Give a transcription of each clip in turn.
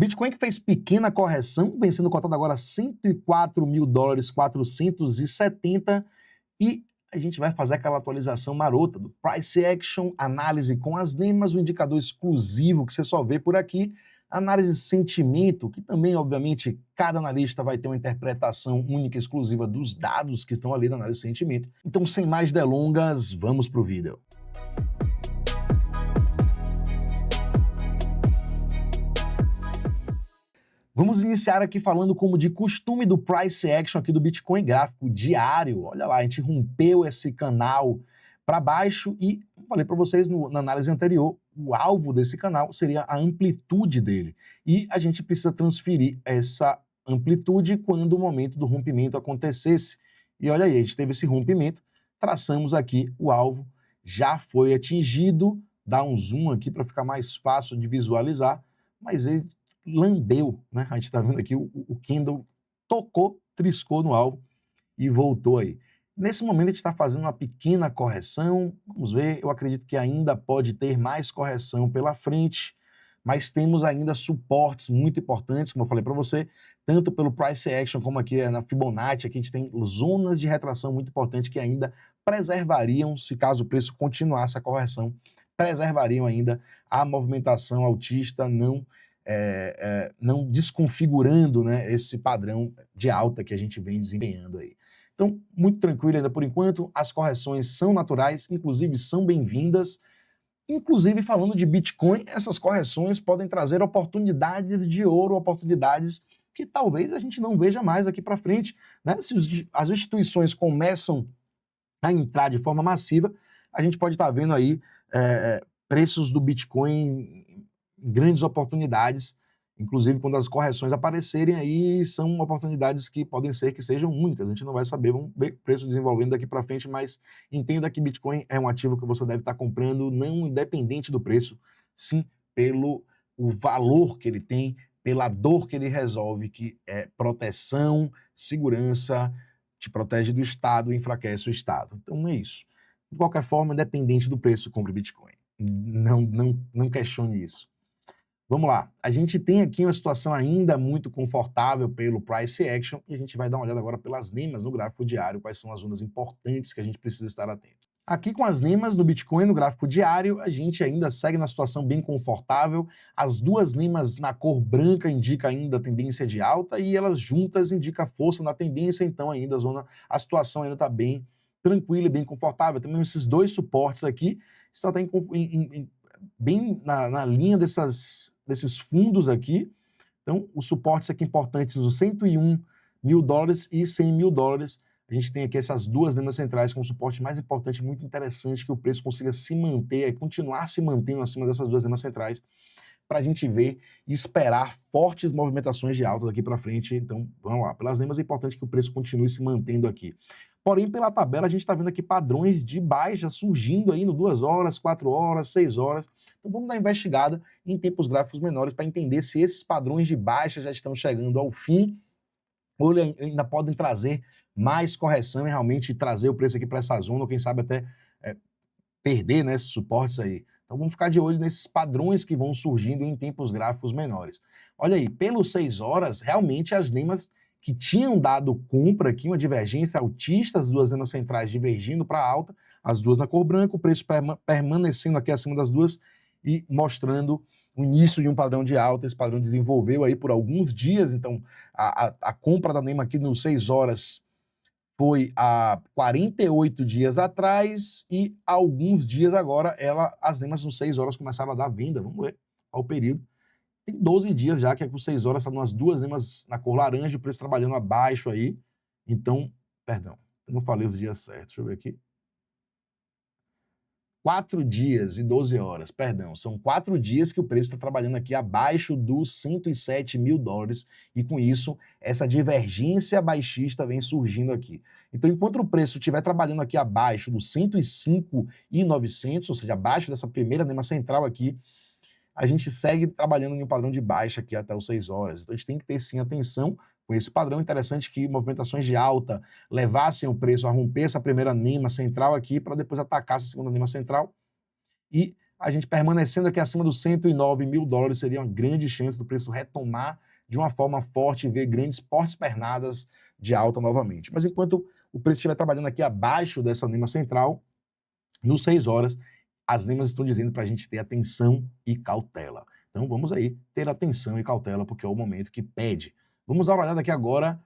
Bitcoin que fez pequena correção, vem sendo cotado agora a 104 mil dólares, 470, e a gente vai fazer aquela atualização marota do Price Action, análise com as NEMAs, o indicador exclusivo que você só vê por aqui, análise de sentimento, que também, obviamente, cada analista vai ter uma interpretação única e exclusiva dos dados que estão ali na análise de sentimento. Então, sem mais delongas, vamos para o vídeo. Vamos iniciar aqui falando, como de costume, do Price Action aqui do Bitcoin gráfico diário. Olha lá, a gente rompeu esse canal para baixo e, como falei para vocês na análise anterior, o alvo desse canal seria a amplitude dele. E a gente precisa transferir essa amplitude quando o momento do rompimento acontecesse. E olha aí, a gente teve esse rompimento, traçamos aqui o alvo, já foi atingido, dá um zoom aqui para ficar mais fácil de visualizar, mas ele lambeu, né? A gente está vendo aqui o candle tocou, triscou no alvo e voltou aí. Nesse momento a gente está fazendo uma pequena correção, vamos ver, eu acredito que ainda pode ter mais correção pela frente, mas temos ainda suportes muito importantes, como eu falei para você, tanto pelo Price Action como aqui na Fibonacci, aqui a gente tem zonas de retração muito importantes que ainda preservariam, se caso o preço continuasse a correção, preservariam ainda a movimentação altista, não desconfigurando, né, esse padrão de alta que a gente vem desempenhando aí. Então, muito tranquilo ainda por enquanto, as correções são naturais, inclusive são bem-vindas. Inclusive, falando de Bitcoin, essas correções podem trazer oportunidades de ouro, oportunidades que talvez a gente não veja mais aqui para frente, né? Se as instituições começam a entrar de forma massiva, a gente pode estar vendo aí preços do Bitcoin, grandes oportunidades, inclusive quando as correções aparecerem aí, são oportunidades que podem ser que sejam únicas, a gente não vai saber, vamos ver o preço desenvolvendo daqui para frente, mas entenda que Bitcoin é um ativo que você deve estar comprando, não independente do preço, sim pelo o valor que ele tem, pela dor que ele resolve, que é proteção, segurança, te protege do Estado, enfraquece o Estado. Então é isso. De qualquer forma, independente do preço, compre Bitcoin. Não questione isso. Vamos lá, a gente tem aqui uma situação ainda muito confortável pelo Price Action e a gente vai dar uma olhada agora pelas NEMAs no gráfico diário, quais são as zonas importantes que a gente precisa estar atento. Aqui com as NEMAs no Bitcoin no gráfico diário, a gente ainda segue na situação bem confortável, as duas NEMAs na cor branca indicam ainda a tendência de alta e elas juntas indicam força na tendência, então ainda a situação ainda está bem tranquila e bem confortável. Também esses dois suportes aqui estão até bem na linha desses fundos aqui. Então, os suportes aqui importantes, os 101 mil dólares e 100 mil dólares. A gente tem aqui essas duas NEMAs centrais com o suporte mais importante, muito interessante, que o preço consiga se manter, continuar se mantendo acima dessas duas NEMAs centrais, para a gente ver e esperar fortes movimentações de alta daqui para frente. Então, vamos lá. Pelas NEMAs é importante que o preço continue se mantendo aqui. Porém, pela tabela, a gente está vendo aqui padrões de baixa surgindo aí no 2 horas, 4 horas, 6 horas. Então vamos dar uma investigada em tempos gráficos menores para entender se esses padrões de baixa já estão chegando ao fim ou ainda podem trazer mais correção e realmente trazer o preço aqui para essa zona, ou quem sabe até perder, né, esses suportes aí. Então vamos ficar de olho nesses padrões que vão surgindo em tempos gráficos menores. Olha aí, pelos 6 horas, realmente as NEMAs que tinham dado compra aqui, uma divergência altista, as duas NEMAs centrais divergindo para alta, as duas na cor branca, o preço permanecendo aqui acima das duas e mostrando o início de um padrão de alta. Esse padrão desenvolveu aí por alguns dias, então a compra da NEMA aqui nos 6 horas foi há 48 dias atrás e há alguns dias agora as NEMAs nos 6 horas começaram a dar venda, vamos ver qual o período. Tem 12 dias já que é com 6 horas, está umas duas NEMAs na cor laranja, o preço trabalhando abaixo aí. Então, perdão, eu não falei os dias certos, deixa eu ver aqui. 4 dias e 12 horas, perdão, são 4 dias que o preço está trabalhando aqui abaixo dos 107 mil dólares e com isso essa divergência baixista vem surgindo aqui. Então enquanto o preço estiver trabalhando aqui abaixo dos 105.900, ou seja, abaixo dessa primeira NEMA central aqui, a gente segue trabalhando em um padrão de baixa aqui até os 6 horas. Então a gente tem que ter sim atenção com esse padrão. Interessante que movimentações de alta levassem o preço a romper essa primeira NEMA central aqui para depois atacar essa segunda NEMA central e a gente permanecendo aqui acima dos 109 mil dólares seria uma grande chance do preço retomar de uma forma forte e ver grandes fortes pernadas de alta novamente. Mas enquanto o preço estiver trabalhando aqui abaixo dessa linha central, nos 6 horas, as lemas estão dizendo para a gente ter atenção e cautela. Então vamos aí ter atenção e cautela, porque é o momento que pede. Vamos dar uma olhada aqui agora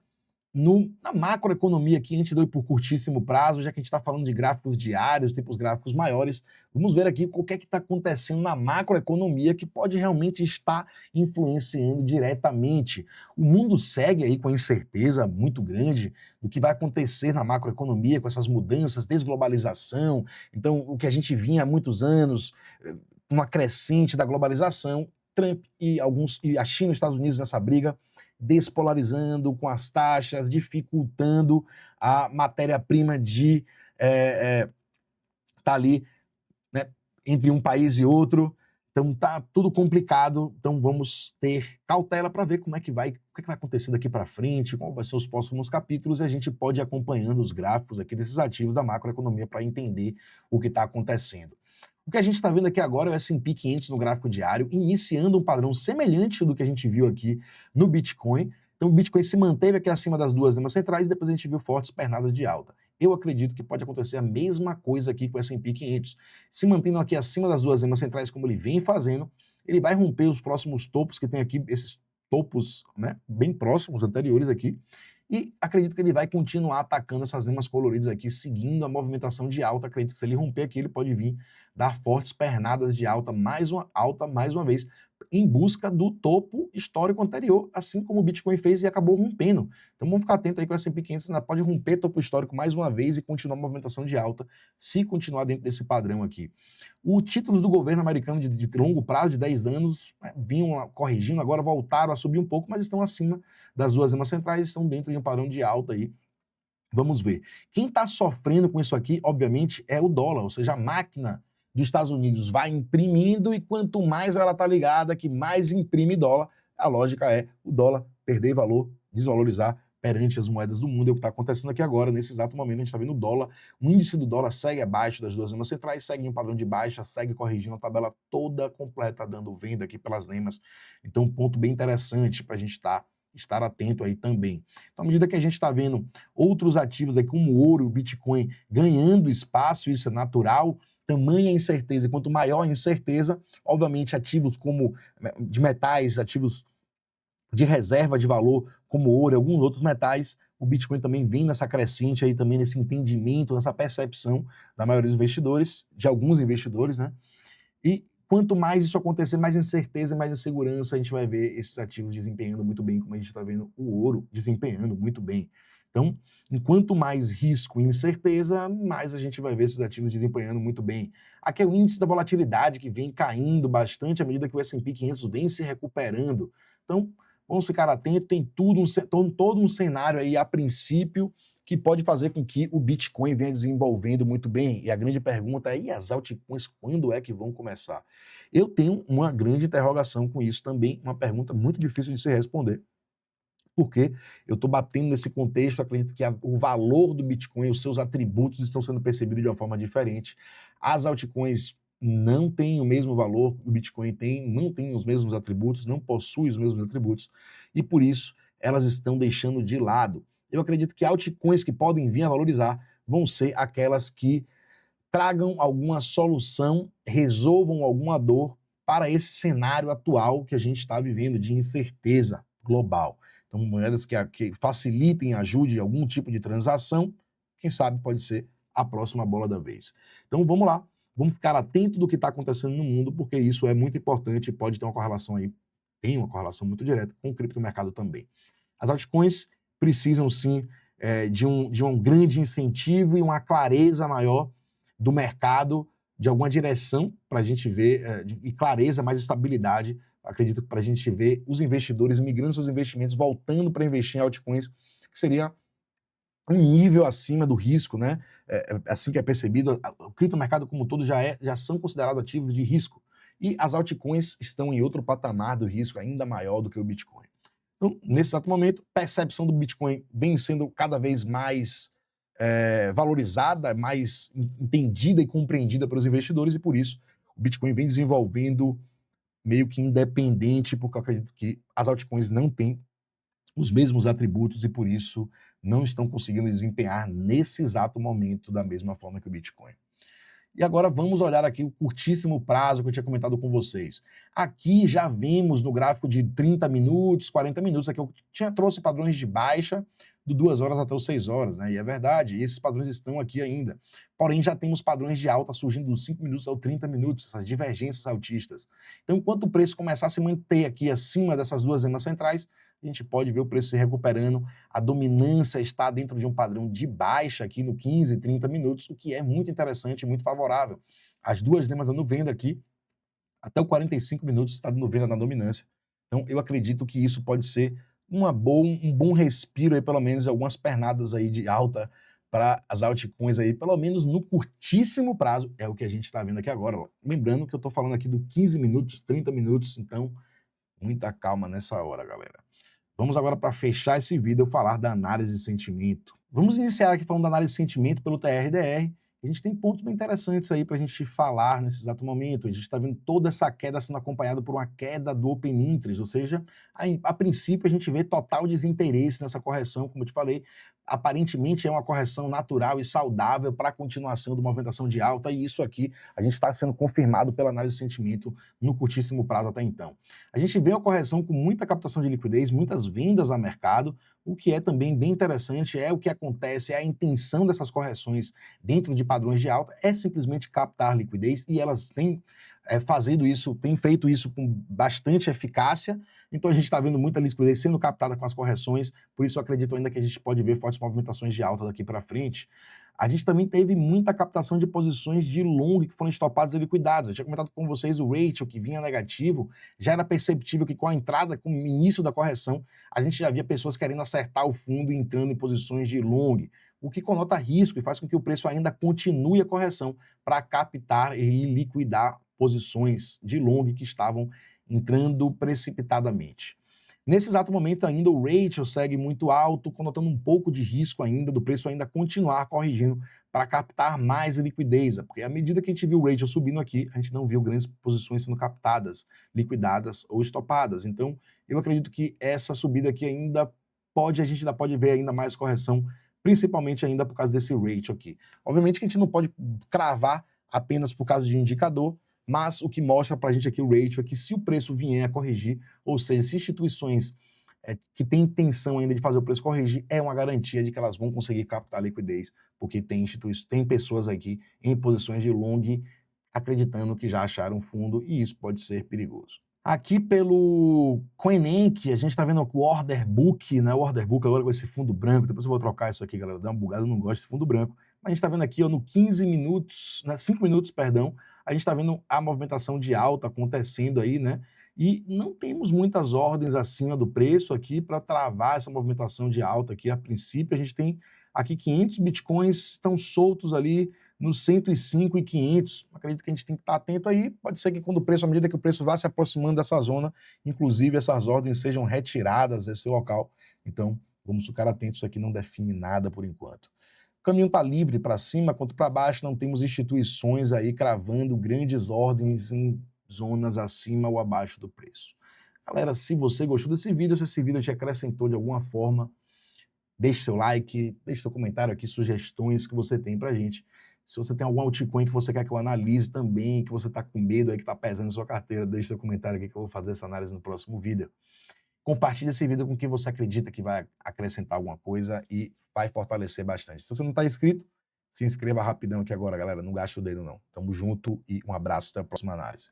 na macroeconomia aqui, antes de eu ir por curtíssimo prazo, já que a gente está falando de gráficos diários, tempos gráficos maiores, vamos ver aqui o que é que está acontecendo na macroeconomia que pode realmente estar influenciando diretamente. O mundo segue aí com a incerteza muito grande do que vai acontecer na macroeconomia com essas mudanças, desglobalização. Então, o que a gente vinha há muitos anos, uma crescente da globalização, Trump e a China e os Estados Unidos nessa briga, despolarizando com as taxas, dificultando a matéria-prima de tá ali, né, entre um país e outro. Então tá tudo complicado. Então vamos ter cautela para ver como é que vai, o que vai acontecer daqui para frente, qual vai ser os próximos capítulos, e a gente pode ir acompanhando os gráficos aqui desses ativos da macroeconomia para entender o que está acontecendo. O que a gente está vendo aqui agora é o S&P 500 no gráfico diário, iniciando um padrão semelhante do que a gente viu aqui no Bitcoin. Então o Bitcoin se manteve aqui acima das duas linhas centrais e depois a gente viu fortes pernadas de alta. Eu acredito que pode acontecer a mesma coisa aqui com o S&P 500. Se mantendo aqui acima das duas linhas centrais como ele vem fazendo, ele vai romper os próximos topos que tem aqui, esses topos, né, bem próximos, anteriores aqui, e acredito que ele vai continuar atacando essas linhas coloridas aqui, seguindo a movimentação de alta. Acredito que se ele romper aqui, ele pode vir dar fortes pernadas de alta mais uma vez, em busca do topo histórico anterior, assim como o Bitcoin fez e acabou rompendo. Então vamos ficar atento aí com o S&P 500, ainda pode romper topo histórico mais uma vez e continuar a movimentação de alta, se continuar dentro desse padrão aqui. Os títulos do governo americano de longo prazo, de 10 anos, vinham corrigindo, agora voltaram a subir um pouco, mas estão acima das duas linhas centrais, estão dentro de um padrão de alta aí. Vamos ver. Quem está sofrendo com isso aqui, obviamente, é o dólar, ou seja, a máquina dos Estados Unidos vai imprimindo e quanto mais ela está ligada, que mais imprime dólar, a lógica é o dólar perder valor, desvalorizar perante as moedas do mundo. É o que está acontecendo aqui agora, nesse exato momento. A gente está vendo o dólar, o índice do dólar segue abaixo das duas lemas centrais, segue em um padrão de baixa, segue corrigindo a tabela toda completa, dando venda aqui pelas lemas. Então, um ponto bem interessante para a gente estar atento aí também. Então, à medida que a gente está vendo outros ativos aí, como o ouro e o Bitcoin, ganhando espaço, isso é natural, tamanha incerteza, e quanto maior a incerteza, obviamente ativos como de metais, ativos de reserva de valor, como ouro e alguns outros metais, o Bitcoin também vem nessa crescente aí, também nesse entendimento, nessa percepção da maioria dos investidores, de alguns investidores, né? E quanto mais isso acontecer, mais incerteza, mais insegurança, a gente vai ver esses ativos desempenhando muito bem, como a gente está vendo o ouro desempenhando muito bem. Então, enquanto mais risco e incerteza, mais a gente vai ver esses ativos desempenhando muito bem. Aqui é o índice da volatilidade que vem caindo bastante à medida que o S&P 500 vem se recuperando. Então, vamos ficar atentos, tem todo um cenário aí a princípio que pode fazer com que o Bitcoin venha desenvolvendo muito bem. E a grande pergunta é, e as altcoins, quando é que vão começar? Eu tenho uma grande interrogação com isso também, uma pergunta muito difícil de se responder, porque eu estou batendo nesse contexto, acredito que o valor do Bitcoin, os seus atributos estão sendo percebidos de uma forma diferente. As altcoins não têm o mesmo valor que o Bitcoin tem, não tem os mesmos atributos, não possui os mesmos atributos, e por isso elas estão deixando de lado. Eu acredito que altcoins que podem vir a valorizar vão ser aquelas que tragam alguma solução, resolvam alguma dor para esse cenário atual que a gente está vivendo de incerteza global. Então, moedas que facilitem, ajudem algum tipo de transação, quem sabe pode ser a próxima bola da vez. Então, vamos lá, vamos ficar atento do que está acontecendo no mundo, porque isso é muito importante e pode ter uma correlação aí, tem uma correlação muito direta com o criptomercado também. As altcoins precisam sim de um grande incentivo e uma clareza maior do mercado, de alguma direção para a gente ver, e clareza, mais estabilidade. Acredito que para a gente ver os investidores migrando seus investimentos, voltando para investir em altcoins, que seria um nível acima do risco, né? Assim que é percebido, o criptomercado como um todo já são considerados ativos de risco. E as altcoins estão em outro patamar do risco ainda maior do que o Bitcoin. Então, nesse exato momento, a percepção do Bitcoin vem sendo cada vez mais valorizada, mais entendida e compreendida pelos investidores, e por isso o Bitcoin vem desenvolvendo meio que independente, porque eu acredito que as altcoins não têm os mesmos atributos e por isso não estão conseguindo desempenhar nesse exato momento da mesma forma que o Bitcoin. E agora vamos olhar aqui o curtíssimo prazo que eu tinha comentado com vocês. Aqui já vemos no gráfico de 30 minutos, 40 minutos, aqui eu trouxe padrões de baixa de 2 horas até os 6 horas, né? E é verdade, esses padrões estão aqui ainda. Porém, já temos padrões de alta surgindo dos 5 minutos aos 30 minutos, essas divergências altistas. Então, enquanto o preço começar a se manter aqui acima dessas duas zonas centrais, a gente pode ver o preço se recuperando, a dominância está dentro de um padrão de baixa aqui no 15 e 30 minutos, o que é muito interessante e muito favorável. As duas lemas dando venda aqui, até o 45 minutos está dando venda na dominância. Então eu acredito que isso pode ser um bom respiro aí, pelo menos algumas pernadas aí de alta para as altcoins aí, pelo menos no curtíssimo prazo, é o que a gente está vendo aqui agora. Lembrando que eu estou falando aqui do 15 minutos, 30 minutos, então muita calma nessa hora, galera. Vamos agora, para fechar esse vídeo, eu falar da análise de sentimento. Vamos iniciar aqui falando da análise de sentimento pelo TRDR. A gente tem pontos bem interessantes aí para a gente falar nesse exato momento. A gente está vendo toda essa queda sendo acompanhada por uma queda do Open Interest, ou seja, a princípio a gente vê total desinteresse nessa correção, como eu te falei. Aparentemente é uma correção natural e saudável para a continuação de uma movimentação de alta, e isso aqui a gente está sendo confirmado pela análise de sentimento no curtíssimo prazo até então. A gente vê a correção com muita captação de liquidez, muitas vendas a mercado, o que é também bem interessante, é o que acontece, é a intenção dessas correções dentro de padrões de alta, é simplesmente captar liquidez, e elas têm têm feito isso com bastante eficácia. Então a gente está vendo muita liquidez sendo captada com as correções, por isso eu acredito ainda que a gente pode ver fortes movimentações de alta daqui para frente. A gente também teve muita captação de posições de long que foram estopadas e liquidadas. Eu tinha comentado com vocês o ratio que vinha negativo, já era perceptível que com a entrada, com o início da correção, a gente já via pessoas querendo acertar o fundo e entrando em posições de long, o que conota risco e faz com que o preço ainda continue a correção para captar e liquidar posições de long que estavam entrando precipitadamente. Nesse exato momento ainda o ratio segue muito alto, conotando um pouco de risco ainda do preço ainda continuar corrigindo para captar mais liquidez, porque à medida que a gente viu o ratio subindo aqui, a gente não viu grandes posições sendo captadas, liquidadas ou estopadas. Então, eu acredito que essa subida aqui a gente ainda pode ver ainda mais correção, principalmente ainda por causa desse ratio aqui. Obviamente que a gente não pode cravar apenas por causa de indicador, mas o que mostra para a gente aqui o ratio é que se o preço vier a corrigir, ou seja, se instituições que têm intenção ainda de fazer o preço corrigir, é uma garantia de que elas vão conseguir captar liquidez, porque tem pessoas aqui em posições de long acreditando que já acharam fundo, e isso pode ser perigoso. Aqui pelo CoinEnc, a gente está vendo o order book, né? O order book agora com esse fundo branco. Depois eu vou trocar isso aqui, galera. Dá uma bugada, eu não gosto de fundo branco. Mas a gente está vendo aqui, ó, no 15 minutos, né? 5 minutos, perdão, a gente está vendo a movimentação de alta acontecendo aí, né? E não temos muitas ordens acima do preço aqui para travar essa movimentação de alta aqui. A princípio, a gente tem aqui 500 bitcoins estão soltos ali nos 105 e 500. Acredito que a gente tem que estar atento aí. Pode ser que à medida que o preço vá se aproximando dessa zona, inclusive essas ordens sejam retiradas desse local. Então, vamos ficar atentos, isso aqui não define nada por enquanto. O caminho está livre para cima, quanto para baixo, não temos instituições aí cravando grandes ordens em zonas acima ou abaixo do preço. Galera, se você gostou desse vídeo, se esse vídeo te acrescentou de alguma forma, deixe seu like, deixe seu comentário aqui, sugestões que você tem pra gente. Se você tem algum altcoin que você quer que eu analise também, que você está com medo aí, que está pesando em sua carteira, deixe seu comentário aqui que eu vou fazer essa análise no próximo vídeo. Compartilhe esse vídeo com quem você acredita que vai acrescentar alguma coisa e vai fortalecer bastante. Se você não está inscrito, se inscreva rapidão aqui agora, galera. Não gaste o dedo, não. Tamo junto e um abraço. Até a próxima análise.